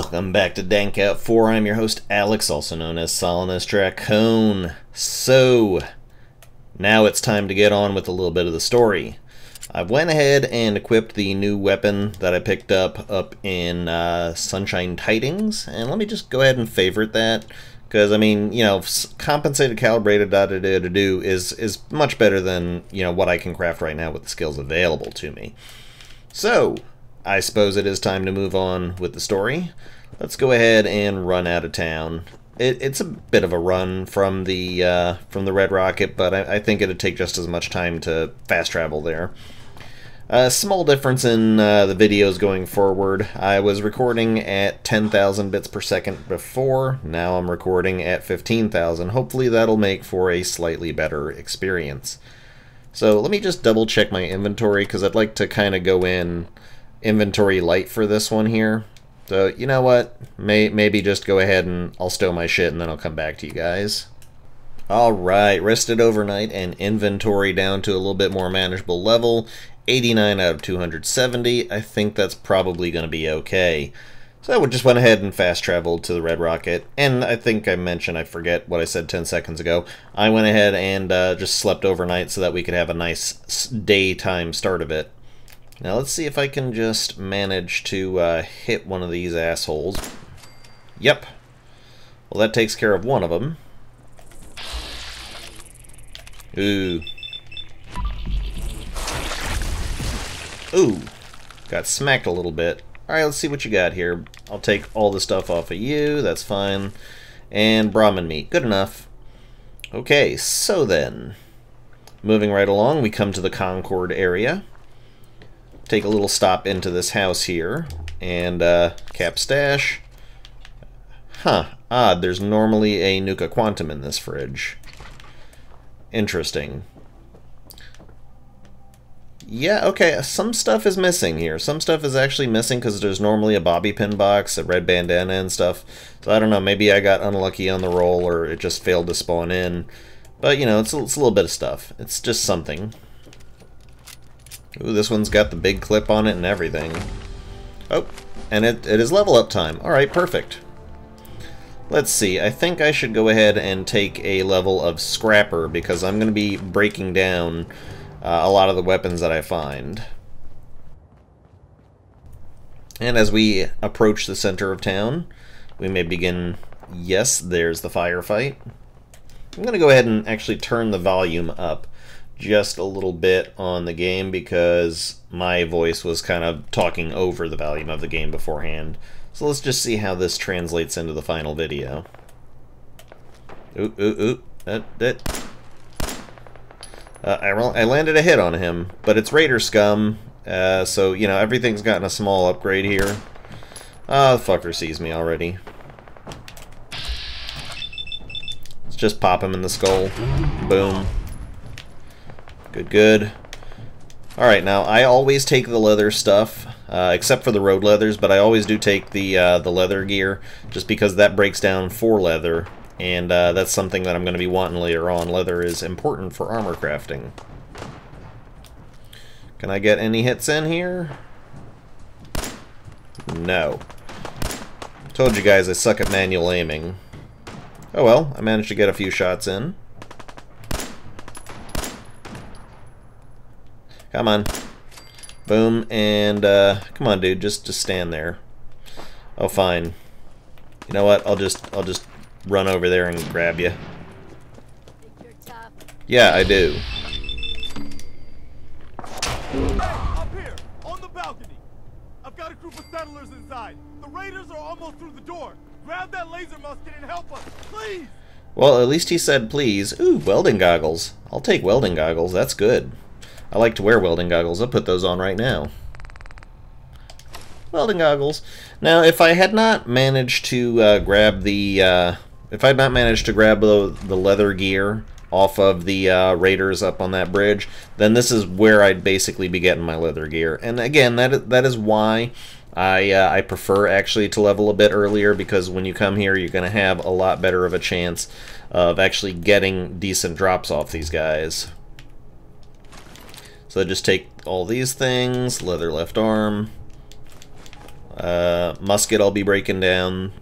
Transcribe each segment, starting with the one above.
Welcome back to Dankout 4. I'm your host Alex, also known as Solanus Dracone. So, now it's time to get on with a little bit of the story. I went ahead and equipped the new weapon that I picked up in Sunshine Tidings, and let me just go ahead and favorite that, because, I mean, you know, compensated calibrated da-da-da-da-do is much better than, you know, what I can craft right now with the skills available to me. So, I suppose it is time to move on with the story. Let's go ahead and run out of town. It's a bit of a run from the Red Rocket, but I think it'd take just as much time to fast travel there. A small difference in the videos going forward. I was recording at 10,000 bits per second before. Now I'm recording at 15,000. Hopefully that'll make for a slightly better experience. So let me just double check my inventory, because I'd like to kind of go in inventory light for this one here. So, you know what? Maybe just go ahead and I'll stow my shit and then I'll come back to you guys. Alright, rested overnight and inventory down to a little bit more manageable level. 89 out of 270. I think that's probably going to be okay. So I just went ahead and fast traveled to the Red Rocket. And I think I mentioned, I forget what I said 10 seconds ago. I went ahead and just slept overnight so that we could have a nice daytime start of it. Now let's see if I can just manage to hit one of these assholes. Yep. Well, that takes care of one of them. Ooh. Ooh. Got smacked a little bit. Alright, let's see what you got here. I'll take all the stuff off of you. That's fine. And Brahmin meat. Good enough. Okay, so then. Moving right along, we come to the Concord area. Take a little stop into this house here, and cap stash. Huh, odd, there's normally a Nuka Quantum in this fridge. Interesting. Yeah, okay, some stuff is missing here. Some stuff is actually missing because there's normally a bobby pin box, a red bandana and stuff. So I don't know, maybe I got unlucky on the roll or it just failed to spawn in. But, you know, it's a little bit of stuff. It's just something. Ooh, this one's got the big clip on it and everything. Oh, and it is level up time. Alright, perfect. Let's see, I think I should go ahead and take a level of Scrapper, because I'm going to be breaking down a lot of the weapons that I find. And as we approach the center of town, we may begin... Yes, there's the firefight. I'm going to go ahead and actually turn the volume up just a little bit on the game, because my voice was kind of talking over the volume of the game beforehand. So let's just see how this translates into the final video. Ooh, ooh, ooh. I landed a hit on him, but it's Raider scum, so, you know, everything's gotten a small upgrade here. Oh, the fucker sees me already. Let's just pop him in the skull. Boom. Good, good. Alright, now, I always take the leather stuff, except for the road leathers, but I always do take the leather gear, just because that breaks down 4 leather, and that's something that I'm going to be wanting later on. Leather is important for armor crafting. Can I get any hits in here? No. Told you guys I suck at manual aiming. Oh well, I managed to get a few shots in. Come on. Boom, and come on, dude, just stand there. Oh, fine. You know what? I'll just run over there and grab you. Yeah, I do. Hey, up here, on the balcony. I've got a group of settlers inside. The raiders are almost through the door. Grab that laser musket and help us, please. Well, at least he said please. Ooh, welding goggles. I'll take welding goggles. That's good. I like to wear welding goggles. I'll put those on right now. Welding goggles. Now, if I had not managed to grab the leather gear off of the raiders up on that bridge, then this is where I'd basically be getting my leather gear. And again, that is why I prefer actually to level a bit earlier, because when you come here, you're going to have a lot better of a chance of actually getting decent drops off these guys. So just take all these things, leather left arm, Musket I'll be breaking down.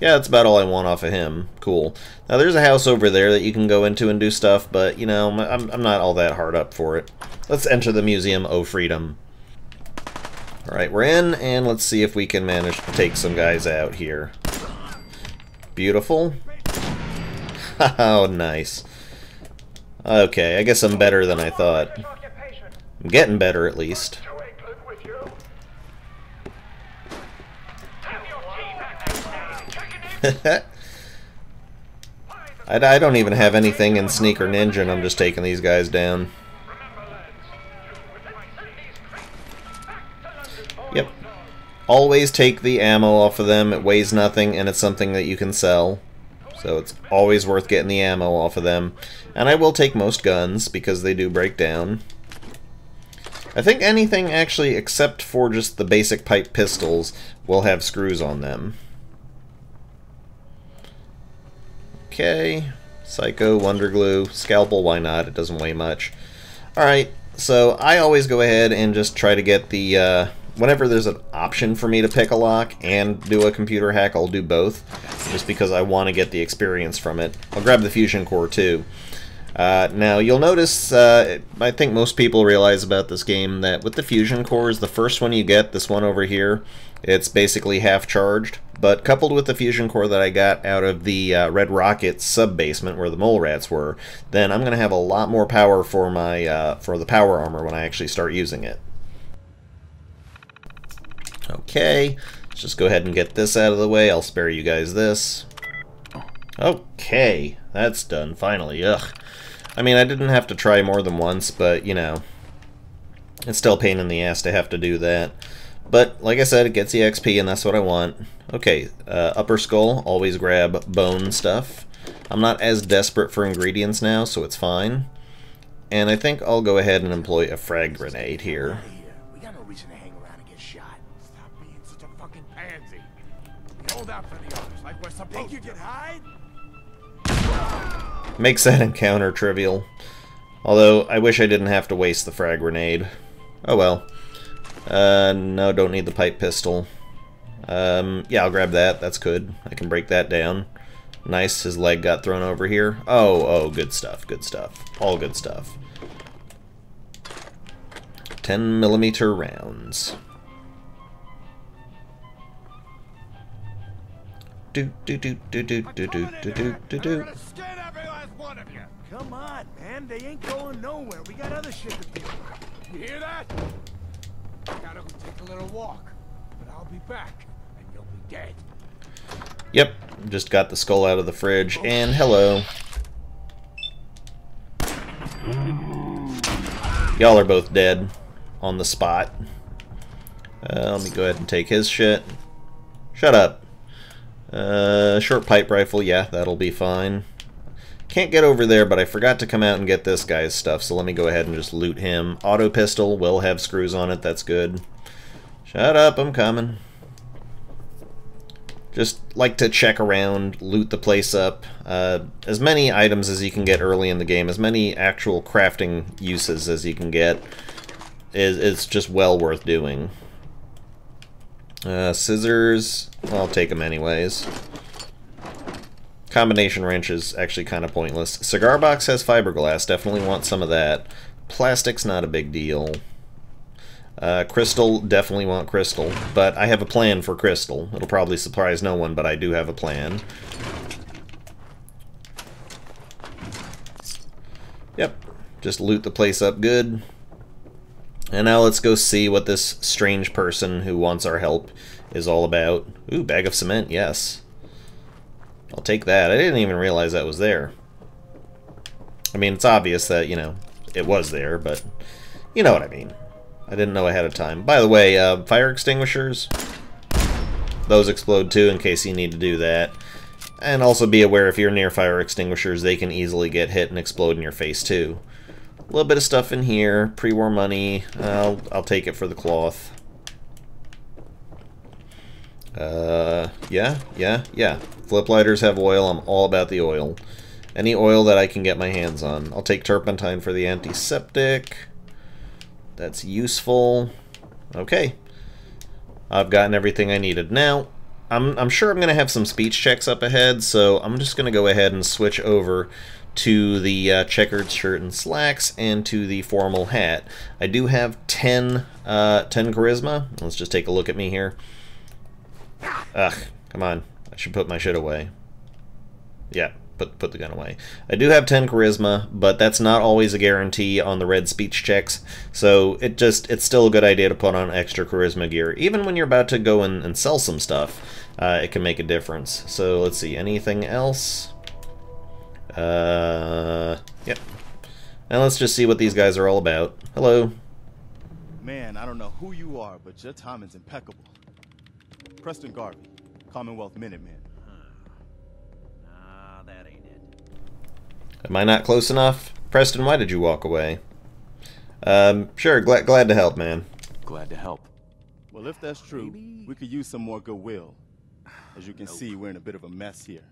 Yeah, that's about all I want off of him. Cool. Now there's a house over there that you can go into and do stuff, but, you know, I'm not all that hard up for it. Let's enter the Museum of Freedom. Alright, we're in, and let's see if we can manage to take some guys out here. Beautiful. Oh, nice. Okay, I guess I'm better than I thought. I'm getting better, at least. I don't even have anything in Sneak or Ninja, and I'm just taking these guys down. Yep. Always take the ammo off of them. It weighs nothing, and it's something that you can sell. So it's always worth getting the ammo off of them. And I will take most guns, because they do break down. I think anything, actually, except for just the basic pipe pistols, will have screws on them. Okay. Psycho, Wonder Glue, Scalpel, why not? It doesn't weigh much. Alright, so I always go ahead and just try to get the... whenever there's an option for me to pick a lock and do a computer hack, I'll do both, just because I want to get the experience from it. I'll grab the Fusion Core too. Now you'll notice, I think most people realize about this game that with the Fusion Cores, the first one you get, this one over here, it's basically half charged, but coupled with the Fusion Core that I got out of the Red Rocket sub-basement where the mole rats were, then I'm going to have a lot more power for my for the power armor when I actually start using it. Okay, let's just go ahead and get this out of the way. I'll spare you guys this. Okay, that's done, finally. Ugh. I mean, I didn't have to try more than once, but, you know, it's still a pain in the ass to have to do that. But, like I said, it gets the XP, and that's what I want. Okay, upper skull, always grab bone stuff. I'm not as desperate for ingredients now, so it's fine. And I think I'll go ahead and employ a frag grenade here. We got no reason to hang around and get shot. Stop being such a fucking pansy. We hold out for the others like we're supposed to. Think you can hide? Makes that encounter trivial. Although, I wish I didn't have to waste the frag grenade. Oh well. No, don't need the pipe pistol. Yeah, I'll grab that. That's good. I can break that down. Nice, his leg got thrown over here. Oh, good stuff, good stuff. All good stuff. 10mm rounds. Do do do do do do do do do do do. Come on, man. They ain't going nowhere. We got other shit to do. You hear that? Gotta go take a little walk. But I'll be back, and you'll be dead. Yep, just got the skull out of the fridge, and hello. Y'all are both dead on the spot. Let me go ahead and take his shit. Shut up. Short pipe rifle, yeah, that'll be fine. Can't get over there, but I forgot to come out and get this guy's stuff, so let me go ahead and just loot him. Auto pistol will have screws on it, that's good. Shut up, I'm coming. Just like to check around, loot the place up. As many items as you can get early in the game, as many actual crafting uses as you can get, is just well worth doing. Scissors, well, I'll take them anyways. Combination wrench is actually kind of pointless. Cigar box has fiberglass, definitely want some of that. Plastic's not a big deal. Crystal, definitely want crystal, but I have a plan for crystal. It'll probably surprise no one, but I do have a plan. Yep, just loot the place up good. And now let's go see what this strange person who wants our help is all about. Ooh, bag of cement, yes. I'll take that. I didn't even realize that was there. I mean, it's obvious that, you know, it was there, but you know what I mean. I didn't know ahead of time. By the way, fire extinguishers, those explode too in case you need to do that. And also be aware if you're near fire extinguishers, they can easily get hit and explode in your face too. A little bit of stuff in here, pre-war money. I'll take it for the cloth. Yeah. Flip lighters have oil. I'm all about the oil. Any oil that I can get my hands on. I'll take turpentine for the antiseptic. That's useful. Okay. I've gotten everything I needed. Now, I'm sure I'm going to have some speech checks up ahead, so I'm just going to go ahead and switch over to the checkered shirt and slacks and to the formal hat. I do have 10 charisma. Let's just take a look at me here. Ugh, come on. I should put my shit away. Yeah, put the gun away. I do have 10 charisma, but that's not always a guarantee on the red speech checks, so it's still a good idea to put on extra charisma gear. Even when you're about to go and sell some stuff, it can make a difference. So let's see, anything else? Yep. Now let's just see what these guys are all about. Hello. Man, I don't know who you are, but your timing's impeccable. Preston Garvey, Commonwealth Minuteman. That ain't it. Am I not close enough? Preston, why did you walk away? Sure, glad to help, man. Glad to help. Well, if that's true, we could use some more goodwill. As you can see, we're in a bit of a mess here.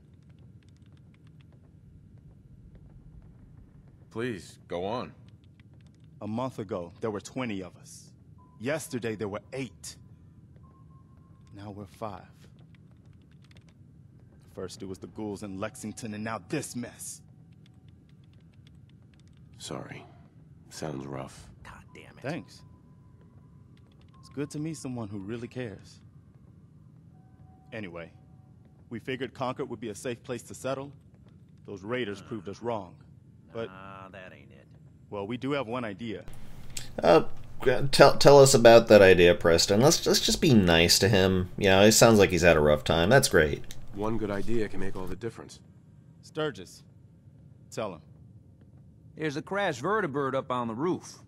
Please, go on. A month ago, there were 20 of us. Yesterday, there were 8. Now we're 5. First, it was the ghouls in Lexington, and now this mess. Sorry. Sounds rough. God damn it. Thanks. It's good to meet someone who really cares. Anyway, we figured Concord would be a safe place to settle. Those raiders proved us wrong. But that ain't it. well, we do have one idea. Tell us about that idea, Preston. Let's just be nice to him. Yeah, it sounds like he's had a rough time. That's great. One good idea can make all the difference. Sturgis, tell him. There's a crashed vertibird up on the roof.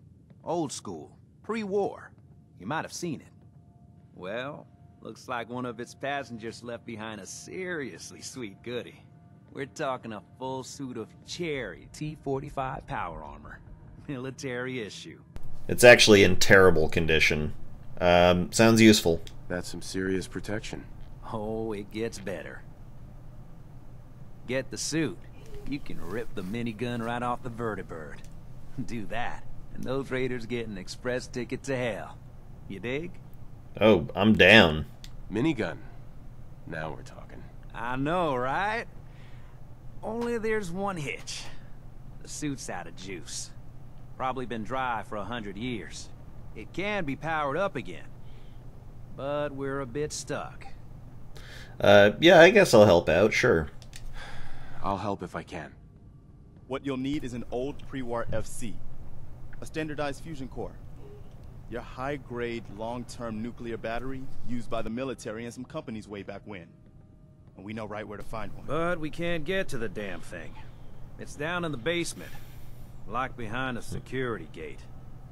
Old school. Pre-war. You might have seen it. Well, looks like one of its passengers left behind a seriously sweet goodie. We're talking a full suit of cherry T-45 power armor. Military issue. It's actually in terrible condition. Sounds useful. That's some serious protection. Oh, it gets better. Get the suit. You can rip the minigun right off the vertibird. Do that, and those raiders get an express ticket to hell. You dig? Oh, I'm down. Minigun. Now we're talking. I know, right? Only there's one hitch. The suit's out of juice. Probably been dry for 100 years. It can be powered up again. But we're a bit stuck. Yeah, I guess I'll help out, sure. I'll help if I can. What you'll need is an old pre-war FC, a standardized fusion core, your high-grade, long-term nuclear battery used by the military and some companies way back when. And we know right where to find one. But we can't get to the damn thing. It's down in the basement, locked behind a security gate.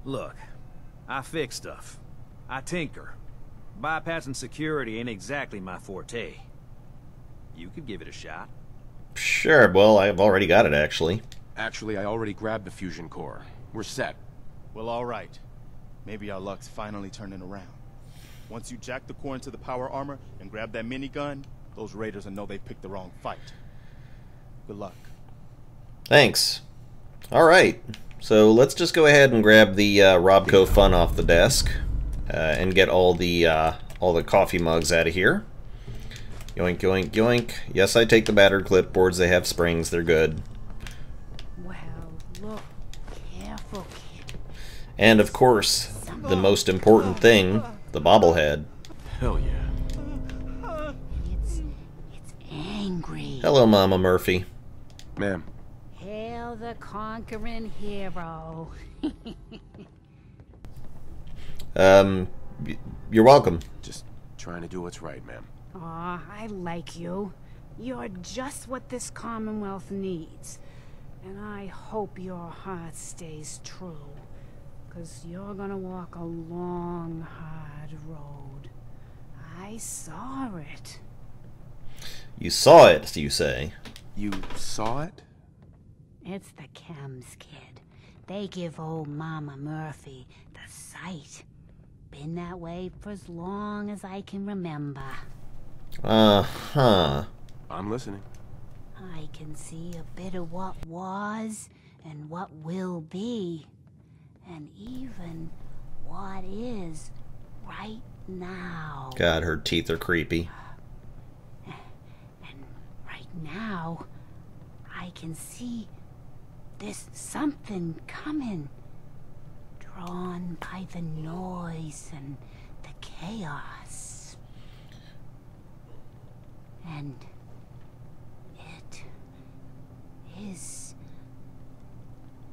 Look, I fix stuff. I tinker. Bypassing security ain't exactly my forte. You could give it a shot. Sure, well, I've already got it, actually. Actually, I already grabbed the fusion core. We're set. Well, all right. Maybe our luck's finally turning around. Once you jack the core into the power armor and grab that minigun, those raiders will know they picked the wrong fight. Good luck. Thanks. Alright, so let's just go ahead and grab the Robco Fun off the desk and get all the coffee mugs out of here. Yoink, yoink, yoink. Yes, I take the battered clipboards. They have springs. They're good. Well, look. Careful, kid. And, of course, the most important thing, the bobblehead. Hell yeah. It's angry. Hello, Mama Murphy. Ma'am. Hail the conquering hero. You're welcome. Just trying to do what's right, ma'am. Aw, I like you. You're just what this Commonwealth needs. And I hope your heart stays true. 'Cause you're gonna walk a long, hard road. I saw it. You saw it, you say? You saw it? It's the chems, kid. They give old Mama Murphy the sight. Been that way for as long as I can remember. Uh-huh. I'm listening. I can see a bit of what was and what will be. And even what is right now. God, her teeth are creepy. And right now, I can see there's something coming. Drawn by the noise and the chaos. And it is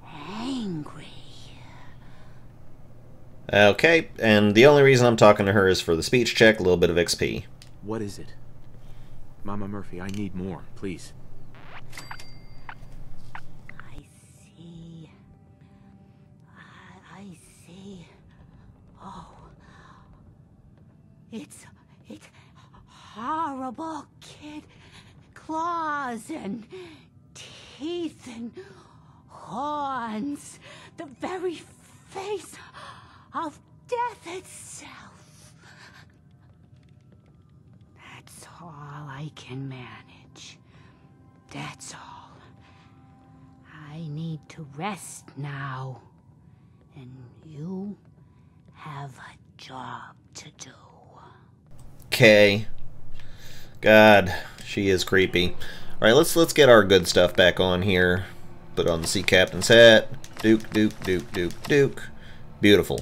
angry. Okay, and the only reason I'm talking to her is for the speech check, a little bit of XP. What is it? Mama Murphy, I need more, please. I see. I see. Oh. It's horrible, kid. Claws and teeth and horns. The very face of death itself. That's all I can manage. That's all. I need to rest now. And you have a job to do. Okay. God, she is creepy. Alright, let's get our good stuff back on here. Put on the sea captain's hat. Duke, Duke, Duke, Duke, Duke. Beautiful.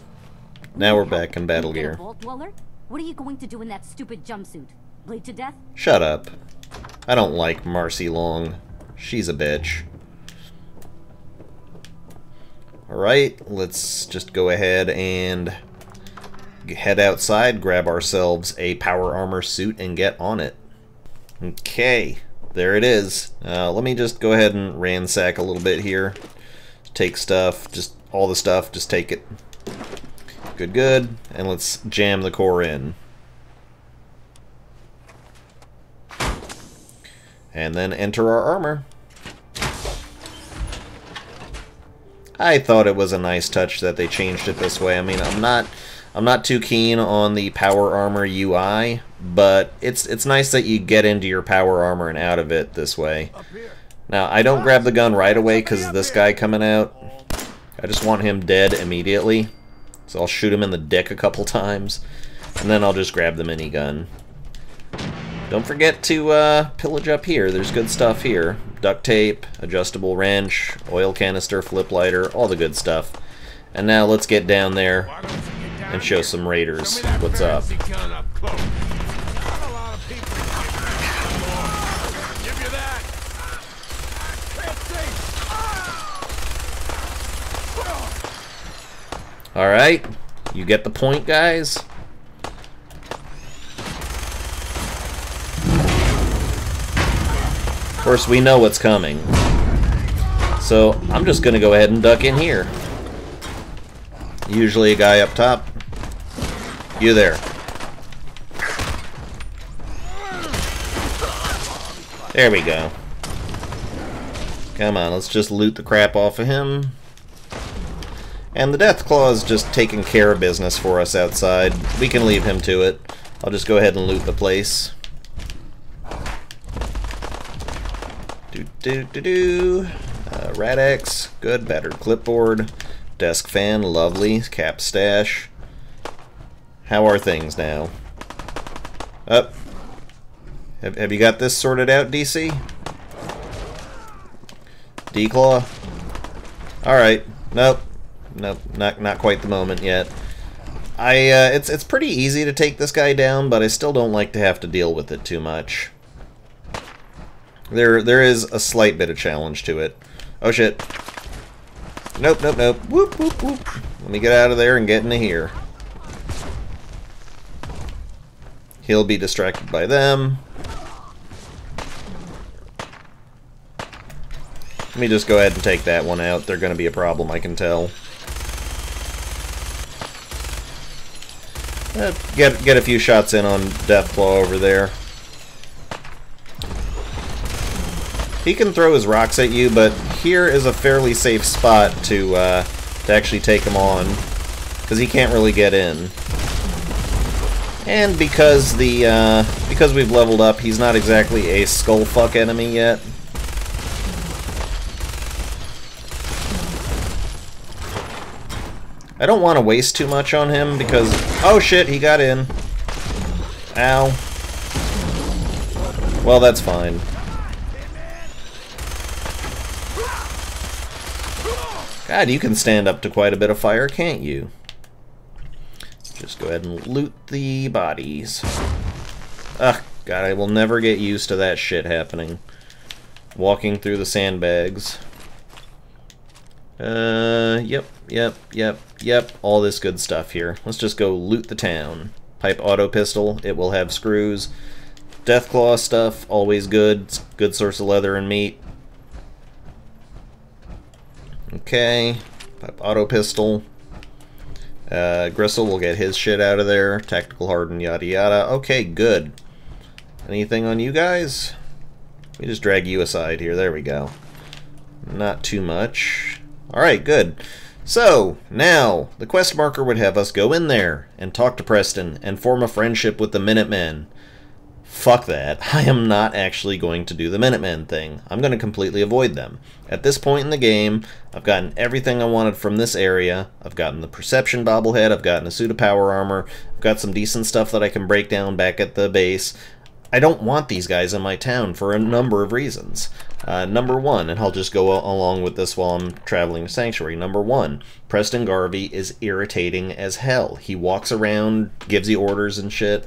Now we're back in battle gear. Vault Dweller? What are you going to do in that stupid jumpsuit? Bleed to death? Shut up. I don't like Marcy Long. She's a bitch. Alright, let's just go ahead and head outside, grab ourselves a power armor suit, and get on it. Okay, there it is. Let me just go ahead and ransack a little bit here. Take stuff, just all the stuff, just take it. Good, good. And let's jam the core in. And then enter our armor. I thought it was a nice touch that they changed it this way. I mean, I'm not too keen on the power armor UI, but it's nice that you get into your power armor and out of it this way. Now, I don't grab the gun right away because of this guy coming out. I just want him dead immediately. So I'll shoot him in the dick a couple times, and then I'll just grab the minigun. Don't forget to pillage up here. There's good stuff here. Duct tape, adjustable wrench, oil canister, flip lighter, all the good stuff. And now let's get down there and show some raiders what's up. Alright, you get the point, guys? Of course, we know what's coming. So, I'm just gonna go ahead and duck in here. Usually a guy up top. You there. There we go. Come on, let's just loot the crap off of him. And the Deathclaw is just taking care of business for us outside. We can leave him to it. I'll just go ahead and loot the place. Rad-X, good. Battered clipboard. Desk fan, lovely. Cap stash. How are things now? Up. Have you got this sorted out, DC? D-Claw? Alright. Nope. Nope, not quite the moment yet. It's pretty easy to take this guy down, but I still don't like to have to deal with it too much. There is a slight bit of challenge to it. Oh shit. Nope, nope, nope. Whoop, whoop, whoop. Let me get out of there and get into here. He'll be distracted by them. Let me just go ahead and take that one out. They're going to be a problem, I can tell. Get a few shots in on Deathclaw over there. He can throw his rocks at you, but here is a fairly safe spot to actually take him on, because he can't really get in. And because we've leveled up, he's not exactly a skullfuck enemy yet. I don't want to waste too much on him because... Oh shit, he got in. Ow. Well, that's fine. God, you can stand up to quite a bit of fire, can't you? Just go ahead and loot the bodies. Ugh, God, I will never get used to that shit happening. Walking through the sandbags. Yep. All this good stuff here. Let's just go loot the town. Pipe auto pistol, it will have screws. Deathclaw stuff, always good. It's a good source of leather and meat. Okay. Pipe auto pistol. Gristle will get his shit out of there. Tactical hardened, yada yada. Okay, good. Anything on you guys? Let me just drag you aside here. There we go. Not too much. Alright, good. So, now, the quest marker would have us go in there and talk to Preston and form a friendship with the Minutemen. Fuck that. I am not actually going to do the Minutemen thing. I'm going to completely avoid them. At this point in the game, I've gotten everything I wanted from this area. I've gotten the Perception bobblehead, I've gotten a suit of power armor, I've got some decent stuff that I can break down back at the base. I don't want these guys in my town for a number of reasons. Number one, and I'll just go along with this while I'm traveling to Sanctuary. Number one, Preston Garvey is irritating as hell. He walks around, gives you orders and shit,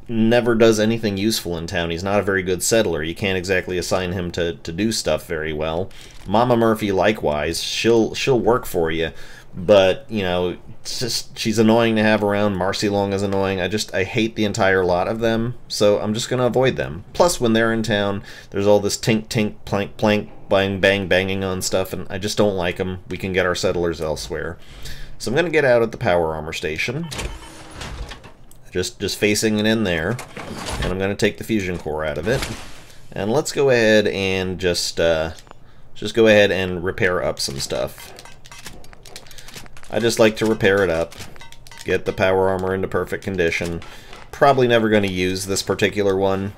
never does anything useful in town. He's not a very good settler. You can't exactly assign him to do stuff very well. Mama Murphy, likewise. She'll work for you, but, you know, it's just, she's annoying to have around. Marcy Long is annoying. I hate the entire lot of them, so I'm just going to avoid them. Plus, when they're in town, there's all this tink, tink, plank, plank, bang, bang, banging on stuff, and I just don't like them. We can get our settlers elsewhere. So I'm going to get out at the power armor station. Just facing it in there, and I'm going to take the fusion core out of it. And let's go ahead and just go ahead and repair up some stuff. I just like to repair it up, get the power armor into perfect condition. Probably never going to use this particular one,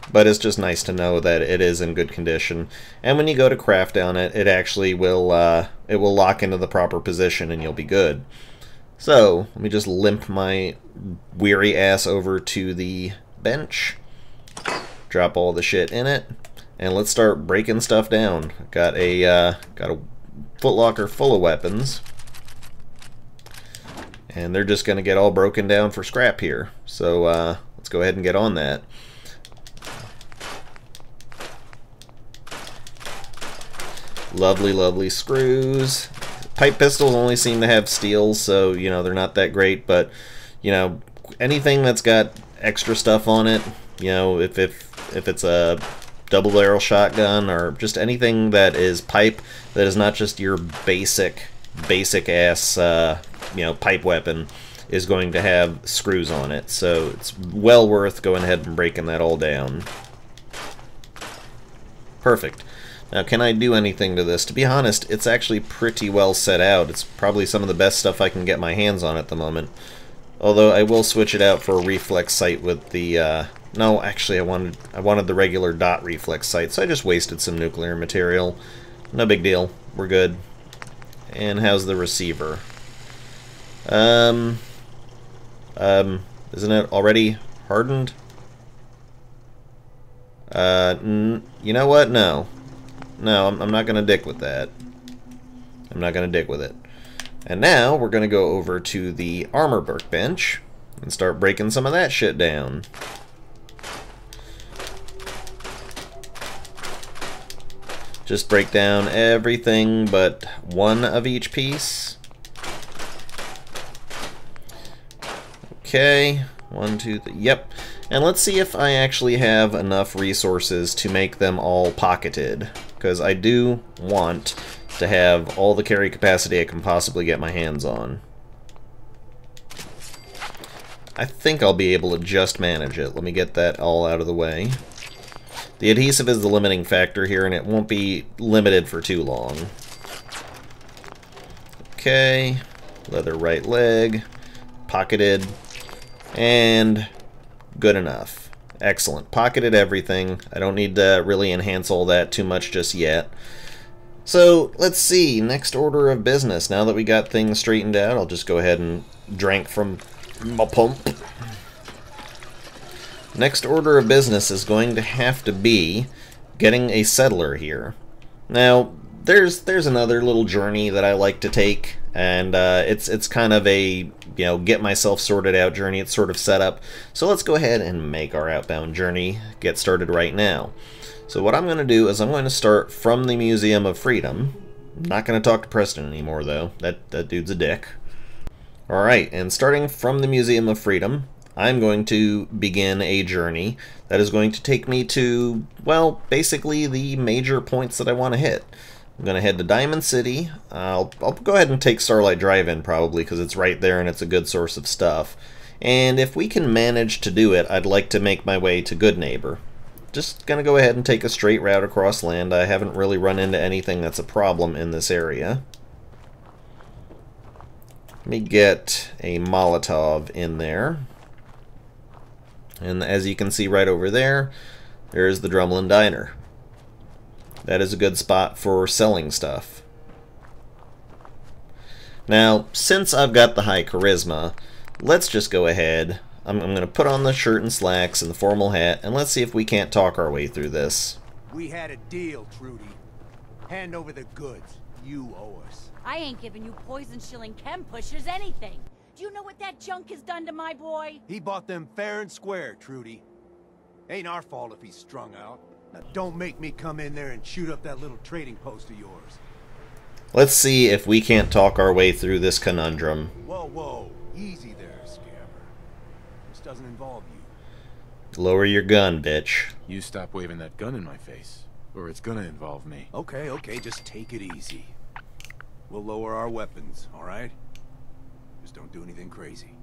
but it's just nice to know that it is in good condition. And when you go to craft on it, it actually will lock into the proper position, and you'll be good. So, let me just limp my weary ass over to the bench, drop all the shit in it, and let's start breaking stuff down. Got a footlocker full of weapons, and they're just going to get all broken down for scrap here. So, let's go ahead and get on that. Lovely, lovely screws. Pipe pistols only seem to have steel, so, you know, they're not that great, but, you know, anything that's got extra stuff on it, you know, if it's a double barrel shotgun or just anything that is pipe that is not just your basic ass, you know, pipe weapon, is going to have screws on it. So it's well worth going ahead and breaking that all down. Perfect. Now, can I do anything to this? To be honest, it's actually pretty well set out. It's probably some of the best stuff I can get my hands on at the moment. Although I will switch it out for a reflex sight with the, no, actually I wanted the regular dot reflex sight, so I just wasted some nuclear material. No big deal. We're good. And how's the receiver? Isn't it already hardened? You know what? No. No, I'm not going to dick with that. I'm not going to dick with it. And now we're going to go over to the armor workbench and start breaking some of that shit down. Just break down everything but one of each piece. Okay, 1, 2, 3, yep. And let's see if I actually have enough resources to make them all pocketed, because I do want to have all the carry capacity I can possibly get my hands on. I think I'll be able to just manage it. Let me get that all out of the way. The adhesive is the limiting factor here, and it won't be limited for too long. Okay, leather right leg, pocketed, and good enough. Excellent. Pocketed everything. I don't need to really enhance all that too much just yet. So, let's see, next order of business. Now that we got things straightened out, I'll just go ahead and drink from my pump. Next order of business is going to have to be getting a settler here. Now, there's another little journey that I like to take, and it's kind of a, get myself sorted out journey. It's sort of set up. So let's go ahead and make our outbound journey get started right now. So what I'm going to do is I'm going to start from the Museum of Freedom. I'm not going to talk to Preston anymore, though. That dude's a dick. Alright, and starting from the Museum of Freedom, I'm going to begin a journey that is going to take me to, well, basically the major points that I want to hit. I'm going to head to Diamond City. I'll go ahead and take Starlight Drive-In probably because it's right there and it's a good source of stuff. And if we can manage to do it, I'd like to make my way to Good Neighbor. Just going to go ahead and take a straight route across land. I haven't really run into anything that's a problem in this area. Let me get a Molotov in there. And as you can see right over there, there's the Drumlin Diner. That is a good spot for selling stuff. Now, since I've got the high charisma, let's just go ahead. I'm going to put on the shirt and slacks and the formal hat, and let's see if we can't talk our way through this. We had a deal, Trudy. Hand over the goods. You owe us. I ain't giving you poison-shilling chem pushers anything. Do you know what that junk has done to my boy? He bought them fair and square, Trudy. Ain't our fault if he's strung out. Now don't make me come in there and shoot up that little trading post of yours. Let's see if we can't talk our way through this conundrum. Whoa, whoa. Easy there, Scammer. This doesn't involve you. Lower your gun, bitch. You stop waving that gun in my face, or it's gonna involve me. Okay, okay, just take it easy. We'll lower our weapons, alright? Just don't do anything crazy.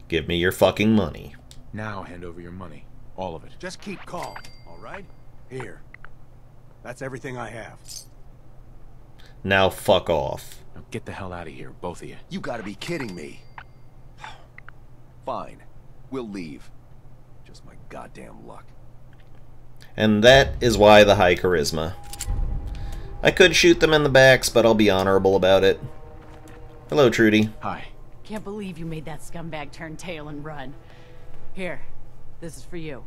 Give me your fucking money. Now hand over your money. All of it. Just keep calm, alright? Here. That's everything I have. Now fuck off. Now get the hell out of here, both of you. You gotta be kidding me. Fine. We'll leave. Just my goddamn luck. And that is why the high charisma. I could shoot them in the backs, but I'll be honorable about it. Hello, Trudy. Hi. Can't believe you made that scumbag turn tail and run. Here, this is for you.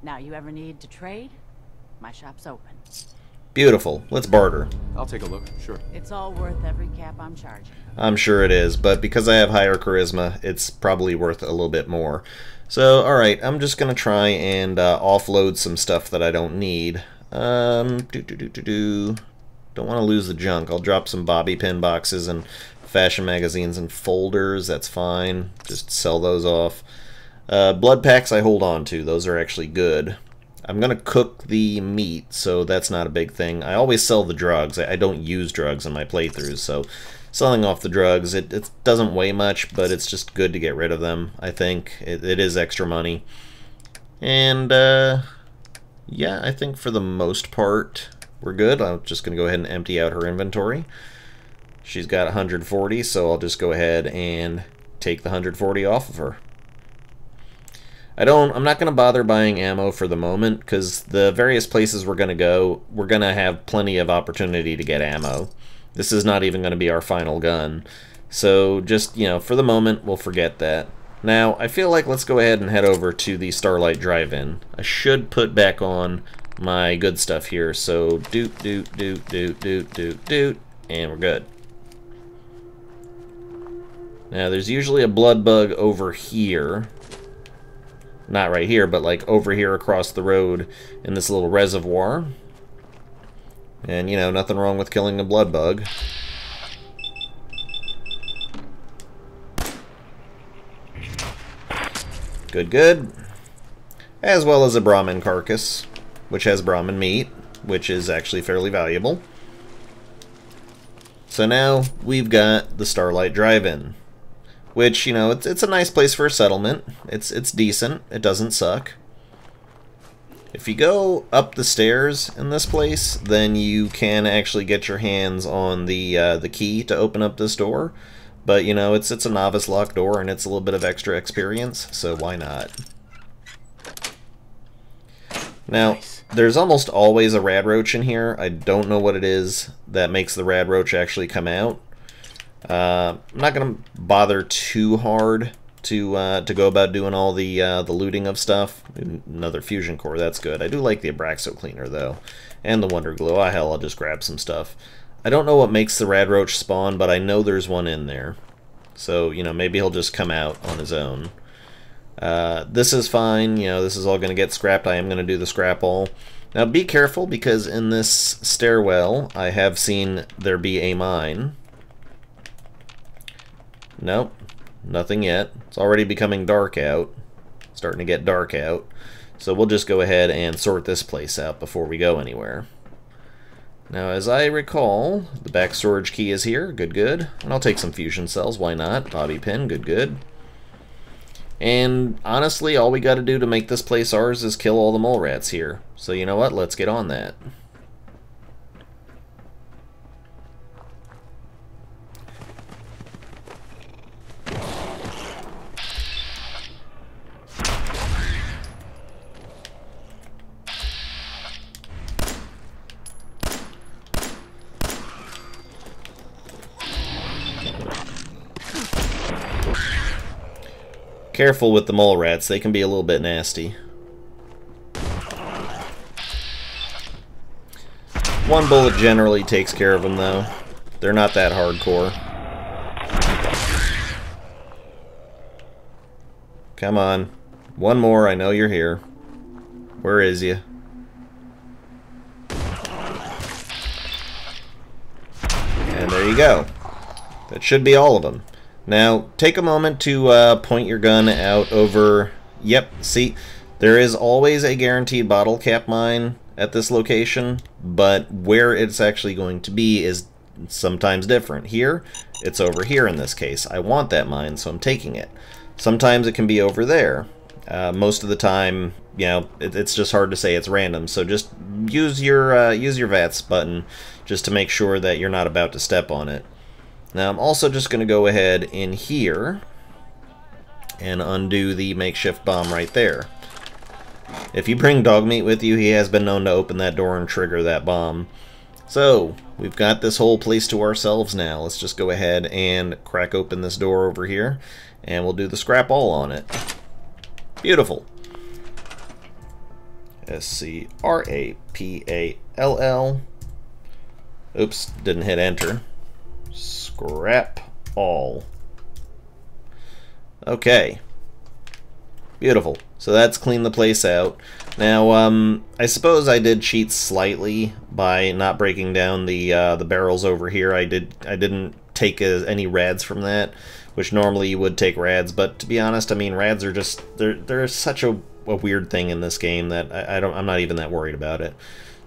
Now, you ever need to trade? My shop's open. Beautiful. Let's barter. I'll take a look, sure. It's all worth every cap I'm charging. I'm sure it is, but because I have higher charisma, it's probably worth a little bit more. So, alright, I'm just going to try and offload some stuff that I don't need. Don't want to lose the junk. I'll drop some bobby pin boxes and fashion magazines and folders. That's fine. Just sell those off. Blood packs I hold on to. Those are actually good. I'm going to cook the meat, so that's not a big thing. I always sell the drugs. I don't use drugs in my playthroughs, so selling off the drugs, it doesn't weigh much, but it's just good to get rid of them, I think. It is extra money. And, yeah, I think for the most part, we're good. I'm just going to go ahead and empty out her inventory. She's got 140, so I'll just go ahead and take the 140 off of her. I'm not going to bother buying ammo for the moment, because the various places we're going to go, we're going to have plenty of opportunity to get ammo. This is not even going to be our final gun. So just, for the moment, we'll forget that. Now, I feel like let's go ahead and head over to the Starlight Drive-In. I should put back on my good stuff here, so doot, doot, doot, doot, doot, doot, doot, and we're good. Now, there's usually a blood bug over here. Not right here, but like over here across the road in this little reservoir. And, nothing wrong with killing a blood bug. Good, good. As well as a Brahmin carcass, which has Brahmin meat, which is actually fairly valuable. So now we've got the Starlight Drive-In, which, it's a nice place for a settlement. It's decent. It doesn't suck. If you go up the stairs in this place, then you can actually get your hands on the key to open up this door. But, it's a novice lock door, and it's a little bit of extra experience, so why not? Now, Nice. there's almost always a rad roach in here. I don't know what it is that makes the rad roach actually come out. I'm not going to bother too hard to go about doing all the looting of stuff. Another fusion core, that's good. I do like the Abraxo cleaner though, and the Wonder Glue. Oh hell, I'll just grab some stuff. I don't know what makes the rad roach spawn, but I know there's one in there. So, you know, maybe he'll just come out on his own. This is fine, you know, this is all going to get scrapped. I am going to do the scrap all. Now be careful, because in this stairwell I have seen there be a mine. Nope, nothing yet. It's already becoming dark out. Starting to get dark out. So we'll just go ahead and sort this place out before we go anywhere. Now, as I recall, the back storage key is here. Good, good. And I'll take some fusion cells. Why not? Bobby pin. Good, good. And honestly, all we got to do to make this place ours is kill all the mole rats here. So you know what? Let's get on that. Careful with the mole rats, they can be a little bit nasty. One bullet generally takes care of them though. They're not that hardcore. Come on. One more, I know you're here. Where is you? And there you go. That should be all of them. Now, take a moment to point your gun out over... Yep, see, there is always a guaranteed bottle cap mine at this location, but where it's actually going to be is sometimes different. Here, it's over here in this case. I want that mine, so I'm taking it. Sometimes it can be over there. Most of the time, you know, it's just hard to say. It's random, so just use your VATS button just to make sure that you're not about to step on it. Now I'm also just going to go ahead in here and undo the makeshift bomb right there. If you bring Dogmeat with you, he has been known to open that door and trigger that bomb. So, we've got this whole place to ourselves now. Let's just go ahead and crack open this door over here, and we'll do the scrap all on it. Beautiful. S-C-R-A-P-A-L-L. Oops, didn't hit enter. Scrap all. Okay. Beautiful. So that's cleaned the place out. Now, I suppose I did cheat slightly by not breaking down the barrels over here. I didn't take any rads from that, which normally you would take rads. But to be honest, I mean, rads are just they're such a weird thing in this game that I'm not even that worried about it.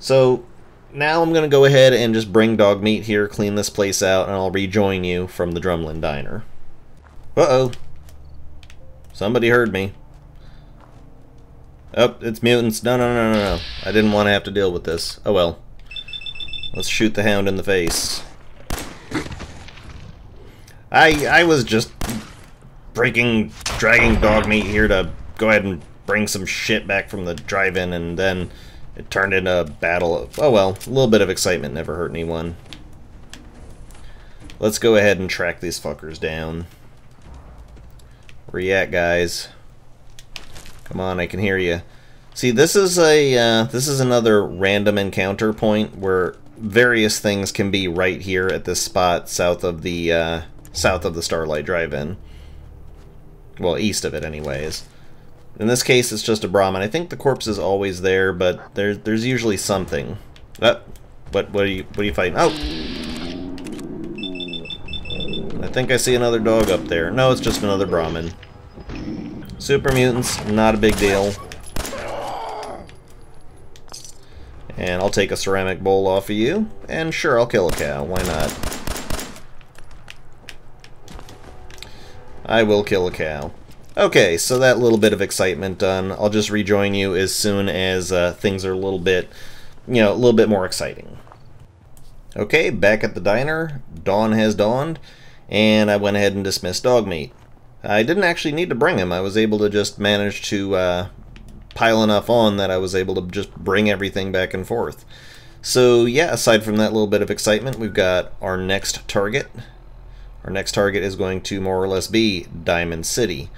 So now I'm going to go ahead and just bring Dogmeat here, clean this place out, and I'll rejoin you from the Drumlin Diner. Uh-oh. Somebody heard me. Oh, it's mutants. No, no, no, no, no. I didn't want to have to deal with this. Oh well. Let's shoot the hound in the face. I was just dragging Dogmeat here to go ahead and bring some shit back from the drive-in, and then it turned into a battle of... Oh well, a little bit of excitement never hurt anyone. Let's go ahead and track these fuckers down. Where you at, guys? Come on, I can hear you. See, this is another random encounter point where various things can be right here at this spot south of the Starlight Drive-In. Well, east of it, anyways. In this case, it's just a Brahmin. I think the corpse is always there, but there's usually something. What are you fighting? Oh! I think I see another dog up there. No, it's just another Brahmin. Super mutants, not a big deal. And I'll take a ceramic bowl off of you. And sure, I'll kill a cow. Why not? I will kill a cow. Okay, so that little bit of excitement done. I'll just rejoin you as soon as things are a little bit more exciting. Okay, back at the diner. Dawn has dawned, and I went ahead and dismissed Dogmeat. I didn't actually need to bring him. I was able to just manage to pile enough on that I was able to just bring everything back and forth. So yeah, aside from that little bit of excitement, we've got our next target. Our next target is going to more or less be Diamond City.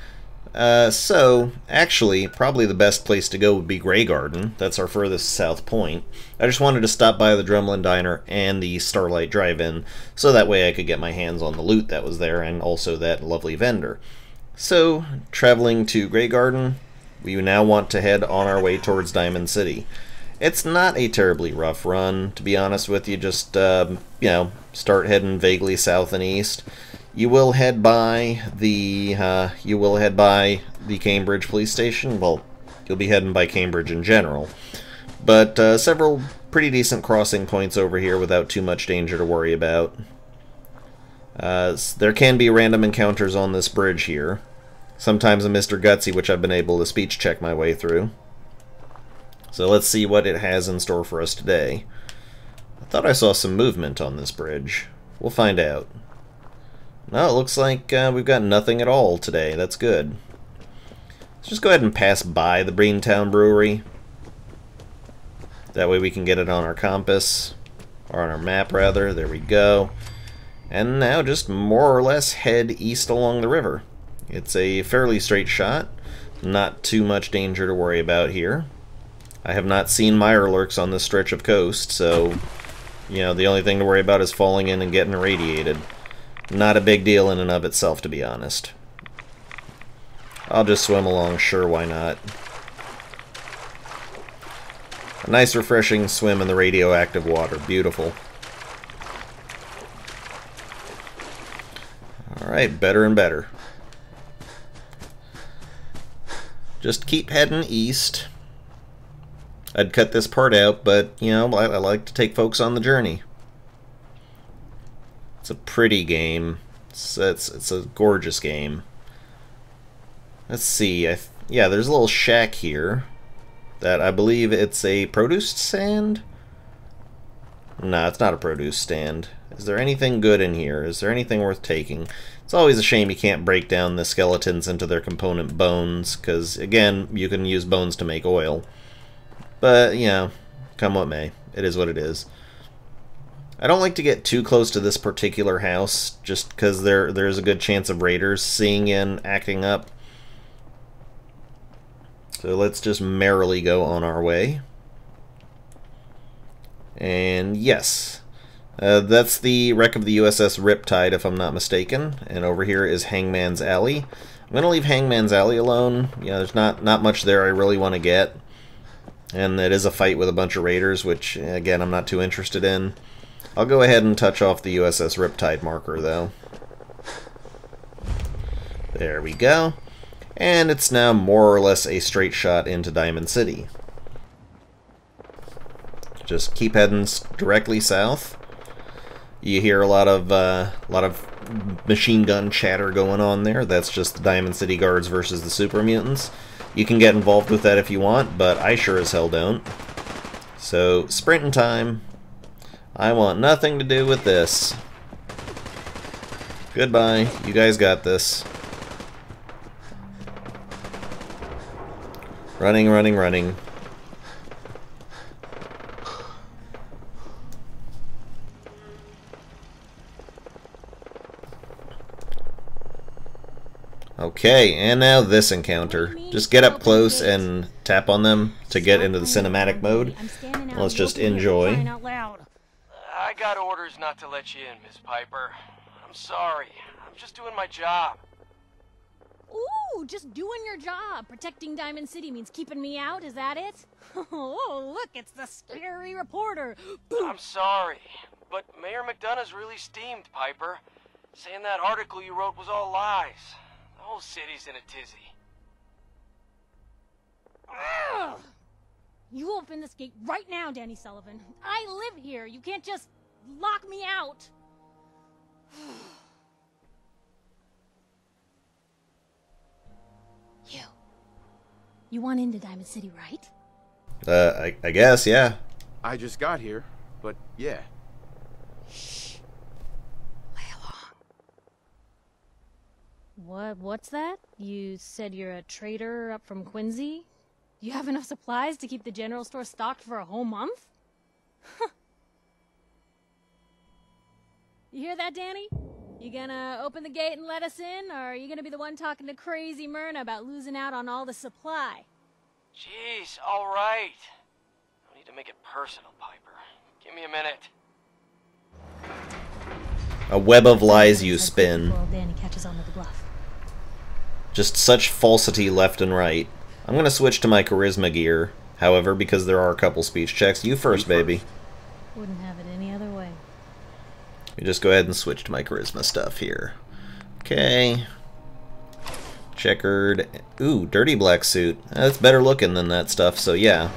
So, actually, probably the best place to go would be Grey Garden. That's our furthest south point. I just wanted to stop by the Drumlin Diner and the Starlight Drive-In, so that way I could get my hands on the loot that was there, and also that lovely vendor. So, traveling to Grey Garden, we now want to head on our way towards Diamond City. It's not a terribly rough run, to be honest with you. Just, you know, start heading vaguely south and east. You will head by the Cambridge police station. Well, you'll be heading by Cambridge in general. But several pretty decent crossing points over here without too much danger to worry about. There can be random encounters on this bridge here. Sometimes a Mr. Gutsy, which I've been able to speech check my way through. So let's see what it has in store for us today. I thought I saw some movement on this bridge. We'll find out. No, it looks like we've got nothing at all today. That's good. Let's just go ahead and pass by the Breentown Brewery. That way we can get it on our compass. Or on our map, rather. There we go. And now just more or less head east along the river. It's a fairly straight shot. Not too much danger to worry about here. I have not seen Mirelurks on this stretch of coast, so, you know, the only thing to worry about is falling in and getting irradiated. Not a big deal in and of itself, to be honest. I'll just swim along, sure, why not? A nice refreshing swim in the radioactive water, beautiful. Alright, better and better. Just keep heading east. I'd cut this part out, but, you know, I like to take folks on the journey. It's a pretty game. It's a gorgeous game. Let's see. Yeah, there's a little shack here that I believe it's a produce stand? No, it's not a produce stand. Is there anything good in here? Is there anything worth taking? It's always a shame you can't break down the skeletons into their component bones, because, again, you can use bones to make oil. But, you know, come what may. It is what it is. I don't like to get too close to this particular house, just because there's a good chance of raiders seeing you and acting up. So let's just merrily go on our way. And yes, that's the wreck of the USS Riptide, if I'm not mistaken. And over here is Hangman's Alley. I'm going to leave Hangman's Alley alone. You know, there's not much there I really want to get. And it is a fight with a bunch of raiders, which, again, I'm not too interested in. I'll go ahead and touch off the USS Riptide marker, though. There we go. And it's now more or less a straight shot into Diamond City. Just keep heading directly south. You hear a lot of machine gun chatter going on there. That's just the Diamond City Guards versus the Super Mutants. You can get involved with that if you want, but I sure as hell don't. So, sprinting time. I want nothing to do with this. Goodbye. You guys got this. Running, running, running. Okay, and now this encounter. Just get up close and tap on them to get into the cinematic mode. Let's just enjoy. I got orders not to let you in, Miss Piper. I'm sorry. I'm just doing my job. Ooh, just doing your job. Protecting Diamond City means keeping me out, is that it? Oh, look, it's the scary reporter. I'm sorry, but Mayor McDonough's really steamed, Piper. Saying that article you wrote was all lies. The whole city's in a tizzy. Ugh. You open this gate right now, Danny Sullivan. I live here. You can't just lock me out. You want into Diamond City, right? I guess, yeah. I just got here, but yeah. Shh. Play along. What's that? You said you're a trader up from Quincy? You have enough supplies to keep the general store stocked for a whole month? You hear that, Danny? You gonna open the gate and let us in, or are you gonna be the one talking to crazy Myrna about losing out on all the supply? Jeez, alright. No need to make it personal, Piper. Give me a minute. A web of lies you spin. Before old Danny catches on to the bluff. Just such falsity left and right. I'm gonna switch to my charisma gear, however, because there are a couple speech checks. You first, baby. Wouldn't have it any other way. You just go ahead and switch to my charisma stuff here. Okay. Checkered. Ooh, dirty black suit. That's better looking than that stuff, so yeah.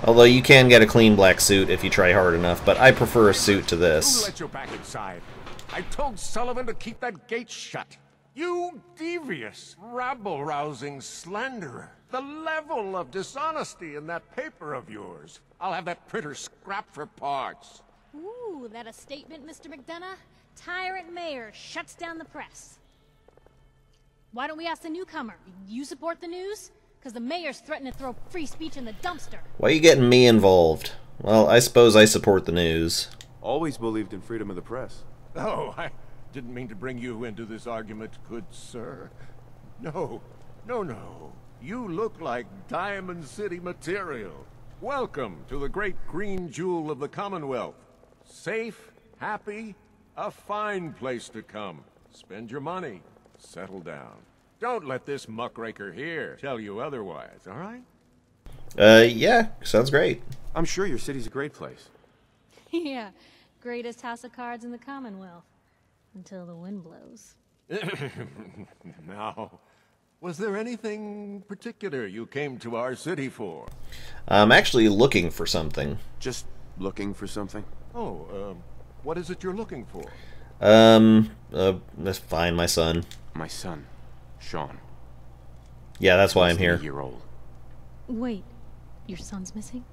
Although you can get a clean black suit if you try hard enough, but I prefer a suit to Who this. let you back inside? I told Sullivan to keep that gate shut. You devious, rabble-rousing slanderer. The level of dishonesty in that paper of yours. I'll have that printer scrapped for parts. Ooh, that a statement, Mr. McDonough? Tyrant mayor shuts down the press. Why don't we ask the newcomer? You support the news? Because the mayor's threatening to throw free speech in the dumpster. Why are you getting me involved? Well, I suppose I support the news. Always believed in freedom of the press. Oh, I didn't mean to bring you into this argument, good sir. No. You look like Diamond City material. Welcome to the great green jewel of the Commonwealth. Safe, happy, a fine place to come. Spend your money, settle down. Don't let this muckraker here tell you otherwise, all right? Yeah, sounds great. I'm sure your city's a great place. Yeah, greatest house of cards in the Commonwealth. Until the wind blows. Now, was there anything particular you came to our city for? I'm actually looking for something. Just looking for something? Oh, what is it you're looking for? That's fine, my son. My son, Sean. Yeah, that's why I'm Less than here. a year old. Wait, your son's missing?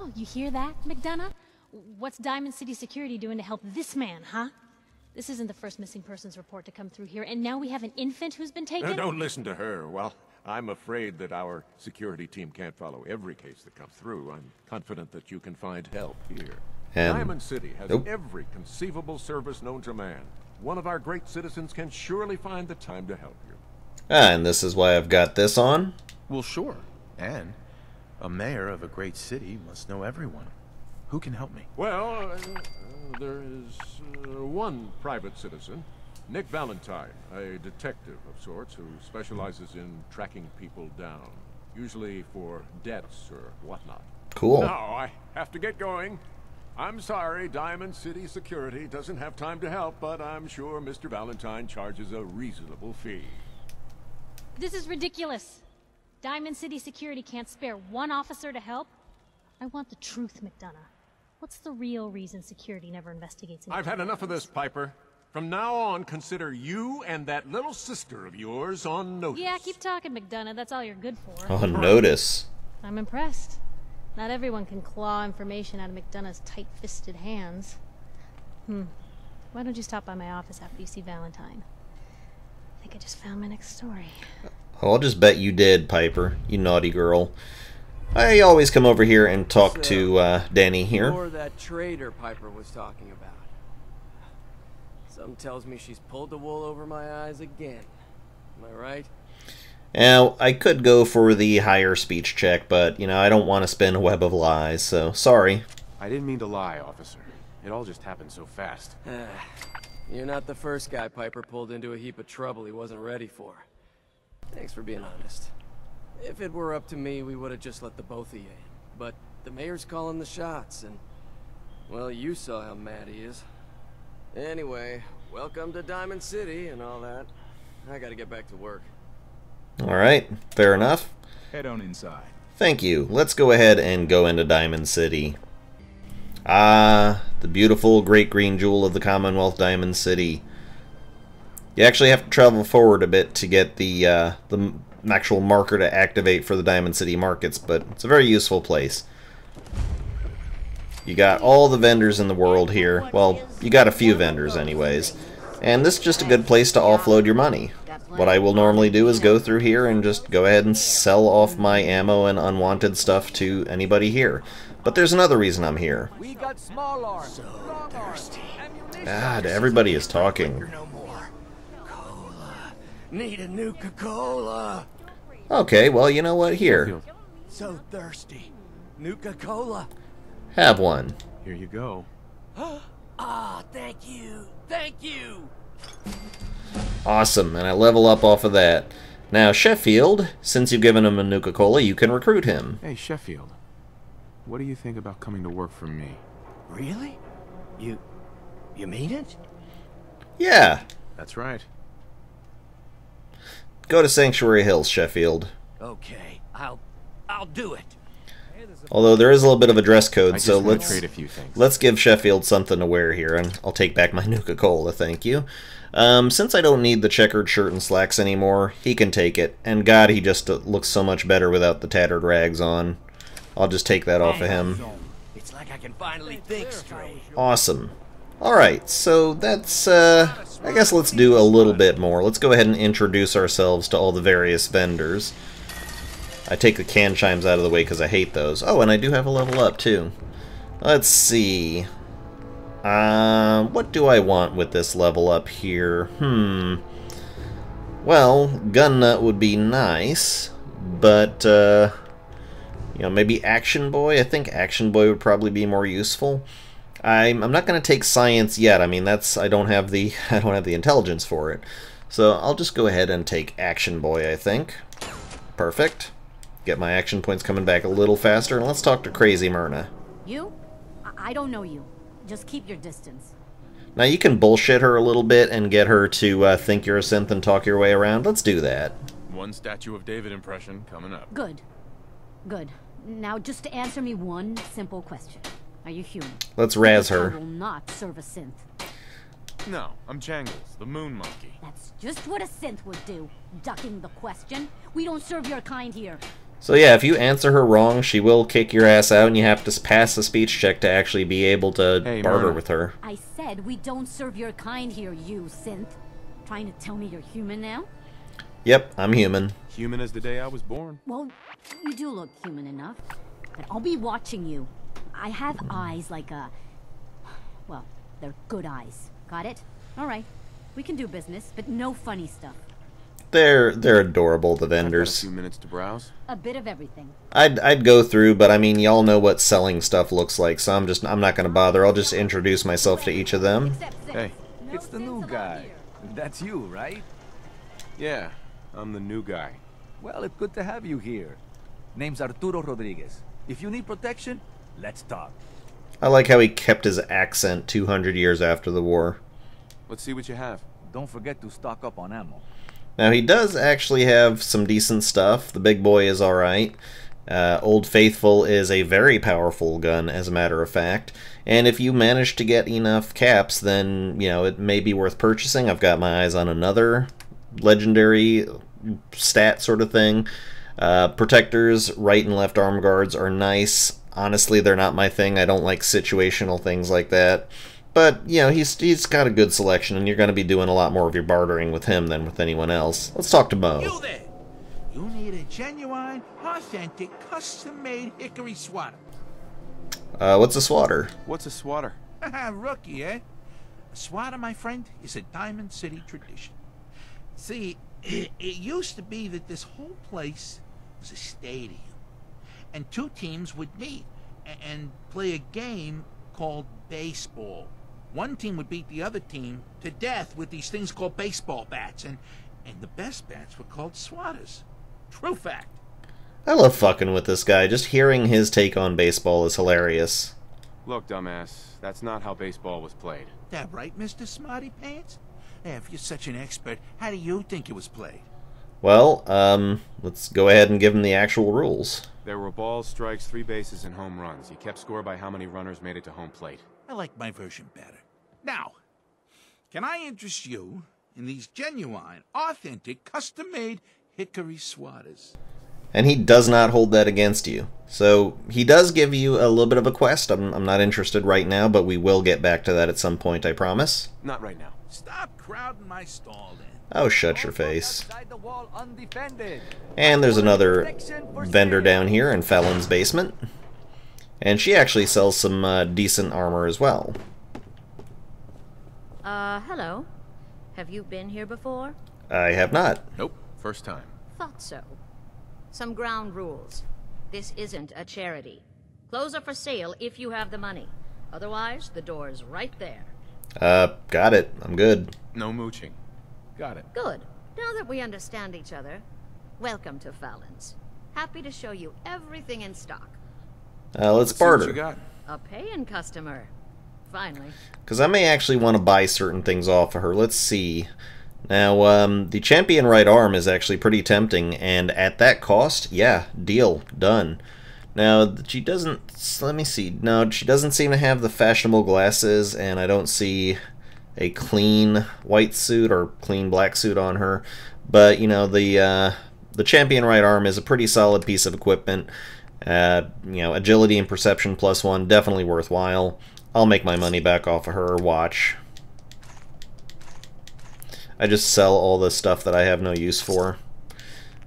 Oh, you hear that, McDonough? What's Diamond City Security doing to help this man, huh? This isn't the first missing persons report to come through here, and now we have an infant who's been taken? Don't listen to her. Well, I'm afraid that our security team can't follow every case that comes through. I'm confident that you can find help here. Diamond City has every conceivable service known to man. One of our great citizens can surely find the time to help you. And this is why I've got this on. Well, sure. And a mayor of a great city must know everyone. Who can help me? Well, there is one private citizen, Nick Valentine, a detective of sorts who specializes in tracking people down, usually for debts or whatnot. Cool. Now, I have to get going. I'm sorry, Diamond City Security doesn't have time to help, but I'm sure Mr. Valentine charges a reasonable fee. This is ridiculous. Diamond City Security can't spare one officer to help. I want the truth, McDonough. What's the real reason security never investigates? I've had enough of this, Piper. From now on, consider you and that little sister of yours on notice. Yeah, keep talking, McDonough. That's all you're good for. On notice. I'm impressed. Not everyone can claw information out of McDonough's tight-fisted hands. Why don't you stop by my office after you see Valentine? I think I just found my next story. I'll just bet you did, Piper. You naughty girl. I always come over here and talk to Danny here. Or that trader Piper was talking about. Something tells me she's pulled the wool over my eyes again. Am I right? Now, I could go for the higher speech check, but, you know, I don't want to spin a web of lies, so sorry. I didn't mean to lie, officer. It all just happened so fast. You're not the first guy Piper pulled into a heap of trouble he wasn't ready for. Thanks for being honest. If it were up to me, we would have just let the both of you in. But the mayor's calling the shots, and... well, you saw how mad he is. Anyway, welcome to Diamond City and all that. I gotta get back to work. Alright, fair enough. Head on inside. Thank you. Let's go ahead and go into Diamond City. Ah, the beautiful great green jewel of the Commonwealth, Diamond City. You actually have to travel forward a bit to get the actual marker to activate for the Diamond City markets, but it's a very useful place. You got all the vendors in the world here. Well, you got a few vendors anyways. And this is just a good place to offload your money. what I will normally do is go through here and just go ahead and sell off my ammo and unwanted stuff to anybody here. But there's another reason I'm here. We got small arms, so thirsty. God, everybody is talking. No more. Cola. Need a Nuka-Cola. Okay, well, you know what? Here. So thirsty. Nuka-Cola. Have one. Here you go. Ah, thank you. Thank you. Awesome, and I level up off of that. Now, Sheffield, since you've given him a Nuka-Cola, you can recruit him. Hey, Sheffield. What do you think about coming to work for me? Really? You mean it? Yeah. That's right. Go to Sanctuary Hills, Sheffield. Okay, I'll do it. Although there is a little bit of a dress code, so want to trade a few things. let's give Sheffield something to wear here, and I'll take back my Nuka-Cola, thank you. Since I don't need the checkered shirt and slacks anymore, he can take it. And God, he just looks so much better without the tattered rags on. I'll just take that off of him. It's like I can finally think straight. Awesome. Alright, so that's, I guess let's do a little bit more. Let's go ahead and introduce ourselves to all the various vendors. I take the can chimes out of the way because I hate those. Oh, and I do have a level up, too. Let's see. What do I want with this level up here? Well, Gun Nut would be nice, but, you know, maybe Action Boy? I think Action Boy would probably be more useful. I'm not going to take Science yet. I mean, I don't have the intelligence for it. So I'll just go ahead and take Action Boy, I think. Perfect. Get my action points coming back a little faster, and let's talk to Crazy Myrna. You? I don't know you. Just keep your distance. Now you can bullshit her a little bit and get her to think you're a synth and talk your way around. Let's do that. One Statue of David impression coming up. Good. Good. Now just answer me one simple question. Are you human? Let's razz her. I will not serve a synth. No, I'm Jangles, the moon monkey. That's just what a synth would do. Ducking the question. We don't serve your kind here. So yeah, if you answer her wrong, she will kick your ass out, and you have to pass a speech check to actually be able to barter with her. I said we don't serve your kind here, you synth. Trying to tell me you're human now? Yep, I'm human. Human as the day I was born. Well, you do look human enough. But I'll be watching you. I have eyes like a... Well, they're good eyes. Got it? Alright. We can do business, but no funny stuff. They're adorable, the vendors. A few minutes to browse. A bit of everything. I'd go through, but I mean, y'all know what selling stuff looks like, so I'm not gonna bother. I'll just introduce myself to each of them. Hey. It's the new guy. That's you, right? Yeah, I'm the new guy. Well, it's good to have you here. Name's Arturo Rodriguez. If you need protection, let's talk. I like how he kept his accent 200 years after the war. Let's see what you have. Don't forget to stock up on ammo. Now, he does actually have some decent stuff. The big boy is alright. Old Faithful is a very powerful gun, as a matter of fact. And if you manage to get enough caps, then, you know, it may be worth purchasing. I've got my eyes on another legendary stat sort of thing. Protectors, right and left arm guards are nice. Honestly, they're not my thing. I don't like situational things like that. But, you know, he's got a good selection, and you're going to be doing a lot more of your bartering with him than with anyone else. Let's talk to Mo. You there! You need a genuine, authentic, custom-made hickory swatter. What's a swatter? What's a swatter? Rookie, eh? A swatter, my friend, is a Diamond City tradition. See, it used to be that this whole place was a stadium, and two teams would meet and play a game called baseball. One team would beat the other team to death with these things called baseball bats, and the best bats were called swatters. True fact. I love fucking with this guy. Just hearing his take on baseball is hilarious. Look, dumbass, that's not how baseball was played. That right, Mr. Smarty Pants? If you're such an expert, how do you think it was played? Well, let's go ahead and give him the actual rules. There were balls, strikes, 3 bases, and home runs. You kept score by how many runners made it to home plate. I like my version better. Now, can I interest you in these genuine, authentic, custom-made hickory swatters? And he does not hold that against you. So, he does give you a little bit of a quest. I'm not interested right now, but we will get back to that at some point, I promise. Not right now. Stop crowding my stall then. Oh, shut your face. Outside the wall undefended. And there's another vendor down here in Felon's basement. And she actually sells some decent armor as well. Hello. Have you been here before? I have not. Nope, first time. Thought so. Some ground rules. This isn't a charity. Clothes are for sale if you have the money. Otherwise, the door's right there. Got it. I'm good. No mooching. Got it. Good. Now that we understand each other, welcome to Fallon's. Happy to show you everything in stock. Let's See what you barter. got. A paying customer. Finally. Because I may actually want to buy certain things off of her. Let's see. Now, the champion right arm is actually pretty tempting, and at that cost, yeah, deal. Done. Now, she doesn't... Let me see. No, she doesn't seem to have the fashionable glasses, and I don't see a clean white suit or clean black suit on her. But, you know, the champion right arm is a pretty solid piece of equipment. You know, agility and perception +1, definitely worthwhile. I'll make my money back off of her watch. I just sell all the stuff that I have no use for.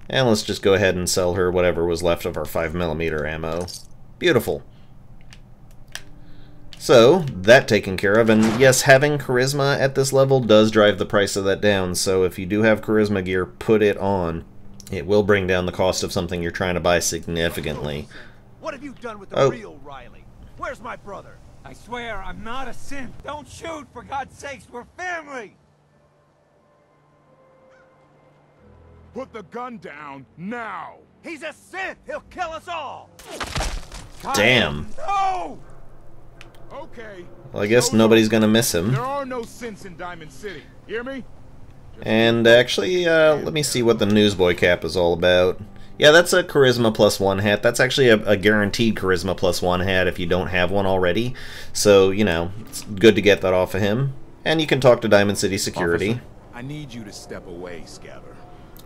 And let's just go ahead and sell her whatever was left of our 5mm ammo. Beautiful. So, that taken care of, and yes, having charisma at this level does drive the price of that down, so if you do have charisma gear, put it on. It will bring down the cost of something you're trying to buy significantly. What have you done with the real Riley? Where's my brother? I swear I'm not a synth. Don't shoot, for God's sakes. We're family. Put the gun down now. He's a synth. He'll kill us all. Damn. No. Okay. Well, I guess nobody's gonna miss him. There are no synths in Diamond City. Hear me? And actually, let me see what the newsboy cap is all about. Yeah, that's a charisma +1 hat. That's actually a guaranteed charisma +1 hat if you don't have one already. So, you know, it's good to get that off of him. And you can talk to Diamond City Security. Officer, I need you to step away, Scabber.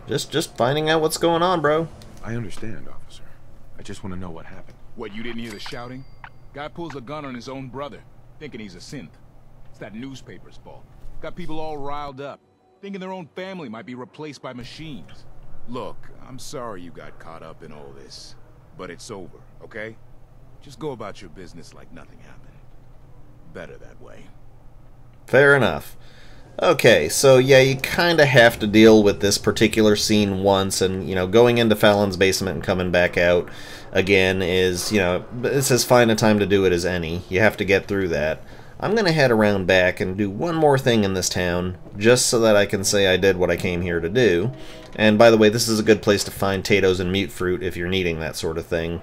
Just finding out what's going on, bro. I understand, officer. I just want to know what happened. What, you didn't hear the shouting? Guy pulls a gun on his own brother, thinking he's a synth. It's that newspaper's fault. Got people all riled up, thinking their own family might be replaced by machines. Look, I'm sorry you got caught up in all this, but it's over, okay? Just go about your business like nothing happened. Better that way. Fair enough. Okay, so yeah, you kind of have to deal with this particular scene once, and, you know, going into Fallon's basement and coming back out again is, you know, it's as fine a time to do it as any. You have to get through that. I'm going to head around back and do one more thing in this town, just so that I can say I did what I came here to do. And by the way, this is a good place to find potatoes and mute fruit if you're needing that sort of thing.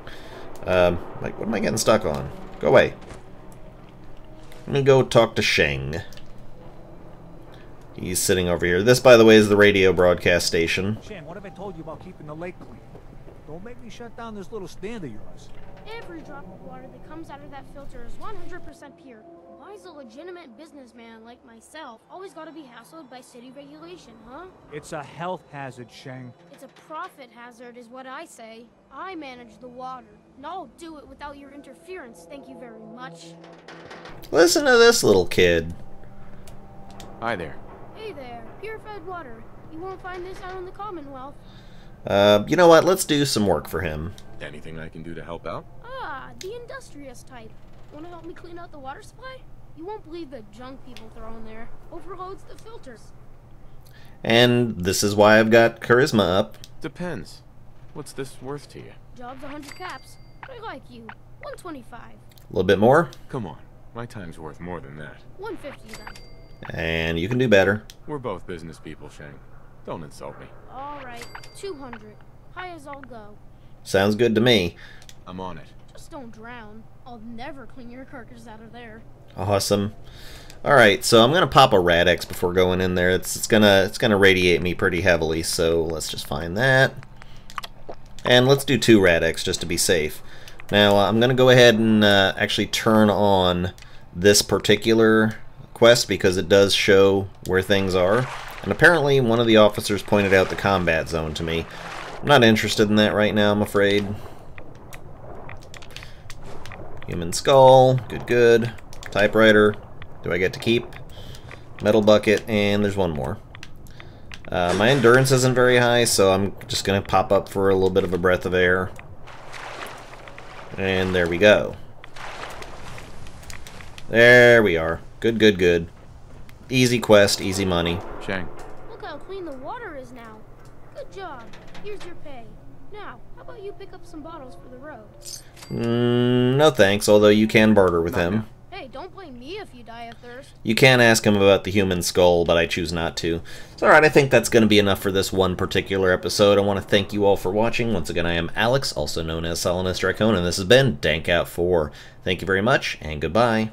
Like, what am I getting stuck on? Go away. Let me go talk to Sheng. He's sitting over here. This, by the way, is the radio broadcast station. Shan, what have I told you about keeping the lake clean? Don't make me shut down this little stand of yours. Every drop of water that comes out of that filter is 100% pure. Why is a legitimate businessman like myself always gotta be hassled by city regulation, huh? It's a health hazard, Shang. It's a profit hazard is what I say. I manage the water, and I'll do it without your interference, thank you very much. Listen to this little kid. Hi there. Hey there, purified water. You won't find this out in the Commonwealth. You know what? Let's do some work for him. Anything I can do to help out? Ah, the industrious type. Want to help me clean out the water supply? You won't believe the junk people throw in there. Overloads the filters. And this is why I've got charisma up. Depends. What's this worth to you? Job's 100 caps. But I like you. 125. A little bit more. Come on. My time's worth more than that. 150 then. And you can do better. We're both business people, Shang. Don't insult me. Alright, 200. High as I'll go. Sounds good to me. I'm on it. Just don't drown. I'll never clean your carcass out of there. Awesome. Alright, so I'm gonna pop a Radex before going in there. It's gonna radiate me pretty heavily, so let's just find that. And let's do 2 Radex just to be safe. Now I'm gonna go ahead and actually turn on this particular quest because it does show where things are. And apparently one of the officers pointed out the combat zone to me. I'm not interested in that right now, I'm afraid. Human skull, good. Typewriter, do I get to keep? metal bucket, and there's one more. My endurance isn't very high, so I'm just going to pop up for a little bit of a breath of air. And there we go. There we are. Good, good, good. Easy quest, easy money. Chang. Look how clean the water is now. Good job. Here's your pay. Now, how about you pick up some bottles for the road? No thanks, although you can barter with him. Hey, don't blame me if you die of thirst. You can ask him about the human skull, but I choose not to. It's alright, I think that's going to be enough for this one particular episode. I want to thank you all for watching. Once again, I am Alex, also known as Solanus Dracon, and this has been Dank Out 4. Thank you very much, and goodbye.